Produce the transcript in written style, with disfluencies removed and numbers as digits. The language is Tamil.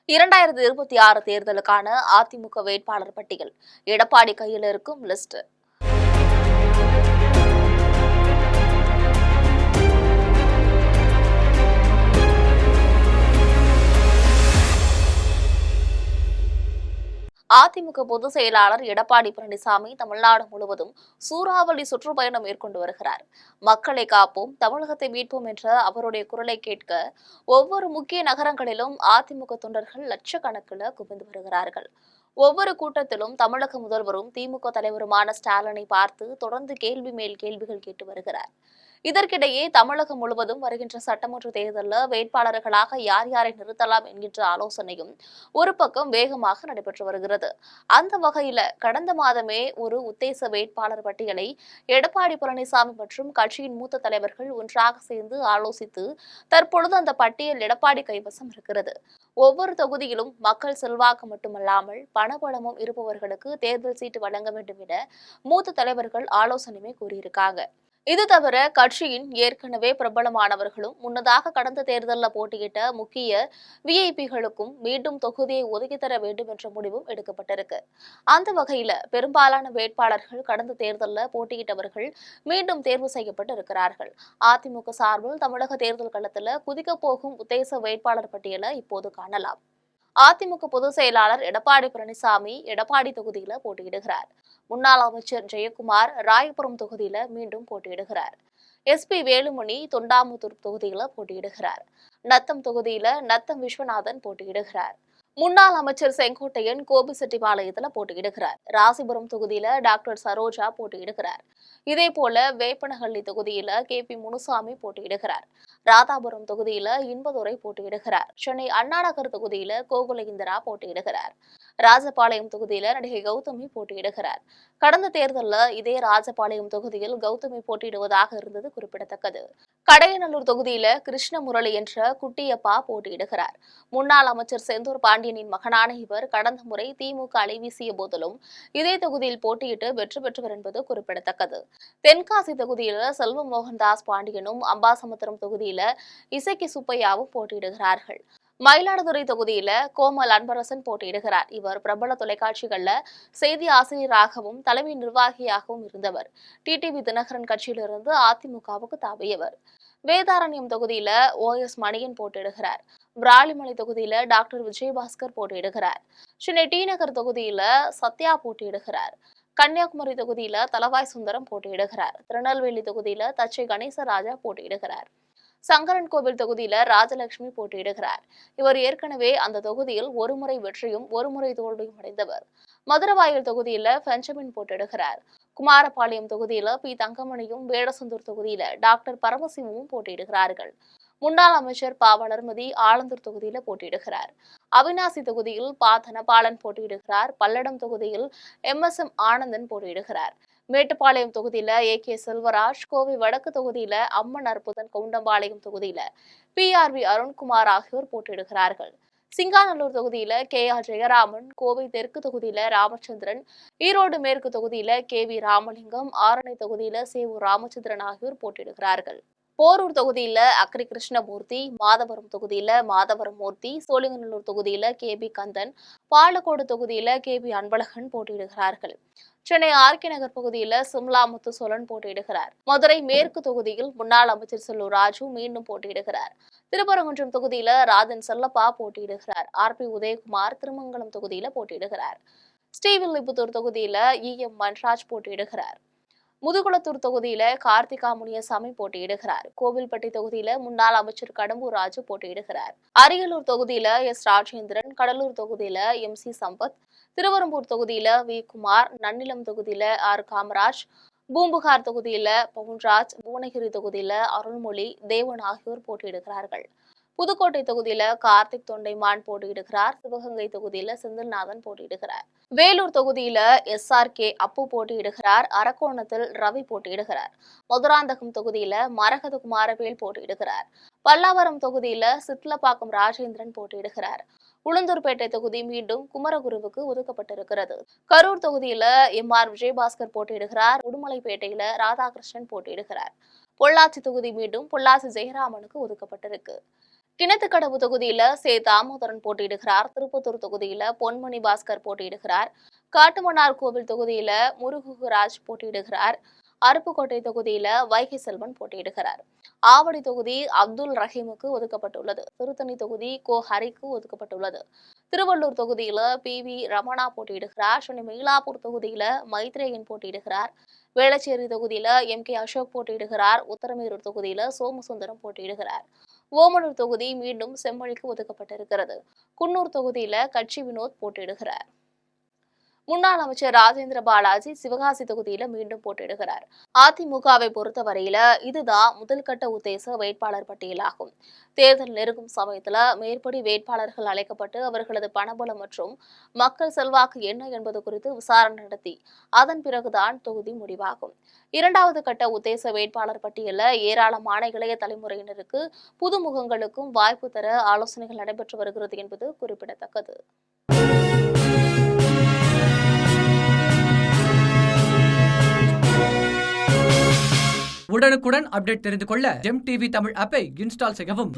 2026 தேர்தலுக்கான அதிமுக வேட்பாளர் பட்டியல் எடப்பாடி கையில் இருக்கும் லிஸ்ட். அதிமுக பொதுச் செயலாளர் எடப்பாடி பழனிசாமி தமிழ்நாடு முழுவதும் சூறாவளி சுற்றுப்பயணம் மேற்கொண்டு வருகிறார். மக்களை காப்போம், தமிழகத்தை மீட்போம் என்ற அவருடைய குரலை கேட்க ஒவ்வொரு முக்கிய நகரங்களிலும் அதிமுக தொண்டர்கள் லட்சக்கணக்கில் குவிந்து வருகிறார்கள். ஒவ்வொரு கூட்டத்திலும் தமிழக முதல்வரும் திமுக தலைவருமான ஸ்டாலினை பார்த்து தொடர்ந்து கேள்வி மேல் கேள்விகள் கேட்டு வருகிறார். இதற்கிடையே தமிழகம் முழுவதும் வருகின்ற சட்டமன்ற தேர்தலில் வேட்பாளர்களாக யார் யாரை நிறுத்தலாம் என்கின்ற ஆலோசனையும் ஒரு பக்கம் வேகமாக நடைபெற்று வருகிறது. அந்த வகையில கடந்த மாதமே ஒரு உத்தேச வேட்பாளர் பட்டியலை எடப்பாடி பழனிசாமி மற்றும் கட்சியின் மூத்த தலைவர்கள் ஒன்றாக சேர்ந்து ஆலோசித்து தற்பொழுது அந்த பட்டியல் எடப்பாடி கைவசம் இருக்கிறது. ஒவ்வொரு தொகுதியிலும் மக்கள் செல்வாக்கு மட்டுமல்லாமல் பணபலமும் இருப்பவர்களுக்கு தேர்தல் சீட்டு வழங்க வேண்டும் என மூத்த தலைவர்கள் ஆலோசனையுமே கூறியிருக்காங்க. இது தவிர கட்சியின் ஏற்கனவே பிரபலமானவர்களும் முன்னதாக கடந்த தேர்தலில் போட்டியிட்ட முக்கிய விஐபிகளுக்கும் மீண்டும் தொகுதியை ஒதுக்கித்தர வேண்டும் என்ற முடிவும் எடுக்கப்பட்டிருக்கு. அந்த வகையில பெரும்பாலான வேட்பாளர்கள் கடந்த தேர்தலில் போட்டியிட்டவர்கள் மீண்டும் தேர்வு செய்யப்பட்டு இருக்கிறார்கள். அதிமுக சார்பில் தமிழக தேர்தல் களத்தில் குதிக்கப் போகும் உத்தேச வேட்பாளர் பட்டியலை இப்போது காணலாம். அதிமுக பொதுச் செயலாளர் எடப்பாடி பழனிசாமி எடப்பாடி தொகுதியில போட்டியிடுகிறார். முன்னாள் அமைச்சர் ஜெயக்குமார் ராயபுரம் தொகுதியில மீண்டும் போட்டியிடுகிறார். SP வேலுமணி தொண்டாமுத்தூர் தொகுதியில போட்டியிடுகிறார். நத்தம் தொகுதியில நத்தம் விஸ்வநாதன் போட்டியிடுகிறார். முன்னாள் அமைச்சர் செங்கோட்டையன் கோபிசெட்டிபாளையத்தில் போட்டியிடுகிறார். ராசிபுரம் தொகுதியில டாக்டர் சரோஜா போட்டியிடுகிறார். இதேபோல வேப்பனஹள்ளி தொகுதியில KP முனுசாமி போட்டியிடுகிறார். ராதாபுரம் தொகுதியில இன்பதுரை போட்டியிடுகிறார். சென்னை அண்ணாநகர் தொகுதியில கோகுல இந்திரா போட்டியிடுகிறார். ராஜபாளையம் தொகுதியில நடிகை கௌதமி போட்டியிடுகிறார். கடந்த தேர்தலில் இதே ராஜபாளையம் தொகுதியில் கௌதமி போட்டியிடுவதாக இருந்தது குறிப்பிடத்தக்கது. கடையநல்லூர் தொகுதியில கிருஷ்ணமுரளி என்ற குட்டியப்பா போட்டியிடுகிறார். முன்னாள் அமைச்சர் செந்தூர் பாண்டியனின் மகனான இவர் கடந்த முறை திமுக அலைவீசிய போதிலும் இதே தொகுதியில் போட்டியிட்டு வெற்றி பெற்றவர் என்பது குறிப்பிடத்தக்கது. தென்காசி தொகுதியில செல்வ மோகன்தாஸ் பாண்டியனும் அம்பாசமுத்திரம் தொகுதியில இசக்கி சுப்பையாவும் போட்டியிடுகிறார்கள். மயிலாடுதுறை தொகுதியில கோமல் அன்பரசன் போட்டியிடுகிறார். இவர் பிரபல தொலைக்காட்சிகள்ல செய்தி ஆசிரியராகவும் தலைமை நிர்வாகியாகவும் இருந்தவர். டிடிவி தினகரன் கட்சியிலிருந்து அதிமுகவுக்கு தாவியவர். வேதாரண்யம் தொகுதியில OS மணியன் போட்டியிடுகிறார். விராலிமலை தொகுதியில டாக்டர் விஜயபாஸ்கர் போட்டியிடுகிறார். சென்னை டி நகர் தொகுதியில சத்யா போட்டியிடுகிறார். கன்னியாகுமரி தொகுதியில தலவாய் சுந்தரம் போட்டியிடுகிறார். திருநெல்வேலி தொகுதியில தச்சை கணேசராஜா போட்டியிடுகிறார். சங்கரன் கோவில் தொகுதியில ராஜலட்சுமி போட்டியிடுகிறார். இவர் ஏற்கனவே அந்த தொகுதியில் ஒருமுறை வெற்றியும் ஒருமுறை தோல்வியும் அடைந்தவர். மதுரவாயல் தொகுதியில பெஞ்சமின் போட்டியிடுகிறார். குமாரபாளையம் தொகுதியில P தங்கமணியும் வேடசந்தூர் தொகுதியில டாக்டர் பரமசிவமும் போட்டியிடுகிறார்கள். முன்னாள் அமைச்சர் ப வளர்மதி ஆலந்தூர் தொகுதியில போட்டியிடுகிறார். அவிநாசி தொகுதியில் ப தனபாலன் போட்டியிடுகிறார். பல்லடம் தொகுதியில் MSM ஆனந்தன் போட்டியிடுகிறார். மேட்டுப்பாளையம் தொகுதியில AK செல்வராஜ், கோவை வடக்கு தொகுதியில அம்மன் அற்புதன், கவுண்டம்பாளையம் தொகுதியில PRV அருண்குமார் ஆகியோர் போட்டியிடுகிறார்கள். சிங்காநல்லூர் தொகுதியில KR ஜெயராமன், கோவை தெற்கு தொகுதியில ராமச்சந்திரன், ஈரோடு மேற்கு தொகுதியில KV ராமலிங்கம், ஆரணி தொகுதியில சேவு ராமச்சந்திரன் ஆகியோர் போட்டியிடுகிறார்கள். போரூர் தொகுதியில அக்ரி கிருஷ்ணமூர்த்தி, மாதவரம் தொகுதியில மாதவரம் மூர்த்தி, சோழிங்கநல்லூர் தொகுதியில KB கந்தன், பாலக்கோடு தொகுதியில KB அன்பழகன் போட்டியிடுகிறார்கள். சென்னை RK நகர் பகுதியில சிம்லா முத்துசோலன் போட்டியிடுகிறார். மதுரை மேற்கு தொகுதியில் முன்னாள் அமைச்சர் செல்லூர் ராஜு மீண்டும் போட்டியிடுகிறார். திருப்பரங்குன்றம் தொகுதியில ராஜன் செல்லப்பா போட்டியிடுகிறார். RP உதயகுமார் திருமங்கலம் தொகுதியில போட்டியிடுகிறார். ஸ்ரீவில்லிபுத்தூர் தொகுதியில EM மன்ராஜ் போட்டியிடுகிறார். முதுகுளத்தூர் தொகுதியில கார்த்திகா முனியசாமி போட்டியிடுகிறார். கோவில்பட்டி தொகுதியில முன்னாள் அமைச்சர் கடம்பூர் ராஜு போட்டியிடுகிறார். அரியலூர் தொகுதியில S ராஜேந்திரன், கடலூர் தொகுதியில MC சம்பத், திருவரம்பூர் தொகுதியில V குமார், நன்னிலம் தொகுதியில R காமராஜ், பூம்புகார் தொகுதியில பவுன்ராஜ், புவனகிரி தொகுதியில அருள்மொழி தேவன் ஆகியோர் போட்டியிடுகிறார்கள். புதுக்கோட்டை தொகுதியில கார்த்திக் தொண்டைமான் போட்டியிடுகிறார். சிவகங்கை தொகுதியில செந்தில்நாதன் போட்டியிடுகிறார். வேலூர் தொகுதியில SRK அப்பு போட்டியிடுகிறார். அரக்கோணத்தில் ரவி போட்டியிடுகிறார். மதுராந்தகம் தொகுதியில மரகத குமாரவேல் போட்டியிடுகிறார். பல்லாவரம் தொகுதியில சிட்லப்பாக்கம் ராஜேந்திரன் போட்டியிடுகிறார். உளுந்தூர்பேட்டை தொகுதி மீண்டும் குமரகுருவுக்கு ஒதுக்கப்பட்டிருக்கிறது. கரூர் தொகுதியில MR விஜயபாஸ்கர் போட்டியிடுகிறார். உடுமலைப்பேட்டையில ராதாகிருஷ்ணன் போட்டியிடுகிறார். பொள்ளாச்சி தொகுதி மீண்டும் பொள்ளாச்சி ஜெயராமனுக்கு ஒதுக்கப்பட்டிருக்கு. கிணத்துக்கடவு தொகுதியில தாமோதரன் போட்டியிடுகிறார். திருப்பத்தூர் தொகுதியில பொன்மணி பாஸ்கர் போட்டியிடுகிறார். காட்டுமன்னார் கோவில் தொகுதியில முருகுராஜ் போட்டியிடுகிறார். அருப்புக்கோட்டை தொகுதியில வைகை செல்வன் போட்டியிடுகிறார். ஆவடி தொகுதி அப்துல் ரஹீமுக்கு ஒதுக்கப்பட்டுள்ளது. திருத்தணி தொகுதி ஹரிக்கு ஒதுக்கப்பட்டுள்ளது. திருவள்ளூர் தொகுதியில PV ரமணா போட்டியிடுகிறார். சென்னை மயிலாப்பூர் தொகுதியில மைத்ரேயன் போட்டியிடுகிறார். வேளச்சேரி தொகுதியில MK அசோக் போட்டியிடுகிறார். உத்தரமேரூர் தொகுதியில சோமசுந்தரம் போட்டியிடுகிறார். ஓமலூர் தொகுதி மீண்டும் செம்மொழிக்கு ஒதுக்கப்பட்டிருக்கிறது. குன்னூர் தொகுதியில கட்சி வினோத் போட்டியிடுகிறார். முன்னாள் அமைச்சர் ராஜேந்திர பாலாஜி சிவகாசி தொகுதியில மீண்டும் போட்டியிடுகிறார். அதிமுகவை பொறுத்தவரையில இதுதான் முதல்கட்ட உத்தேச வேட்பாளர் பட்டியலாகும். தேர்தல் நெருங்கும் சமயத்துல மேற்படி வேட்பாளர்கள் அழைக்கப்பட்டு அவர்களது பணபலம் மற்றும் மக்கள் செல்வாக்கு என்ன என்பது குறித்து விசாரணை நடத்தி அதன் பிறகுதான் தொகுதி முடிவாகும். இரண்டாவது கட்ட உத்தேச வேட்பாளர் பட்டியல ஏராளமான இளைய தலைமுறையினருக்கு புதுமுகங்களுக்கும் வாய்ப்பு தர ஆலோசனைகள் நடைபெற்று வருகிறது என்பது குறிப்பிடத்தக்கது. உடனுக்குடன் அப்டேட் தெரிந்து கொள்ள ஜெம் டிவி தமிழ் ஆப்பை இன்ஸ்டால் செய்யவும்.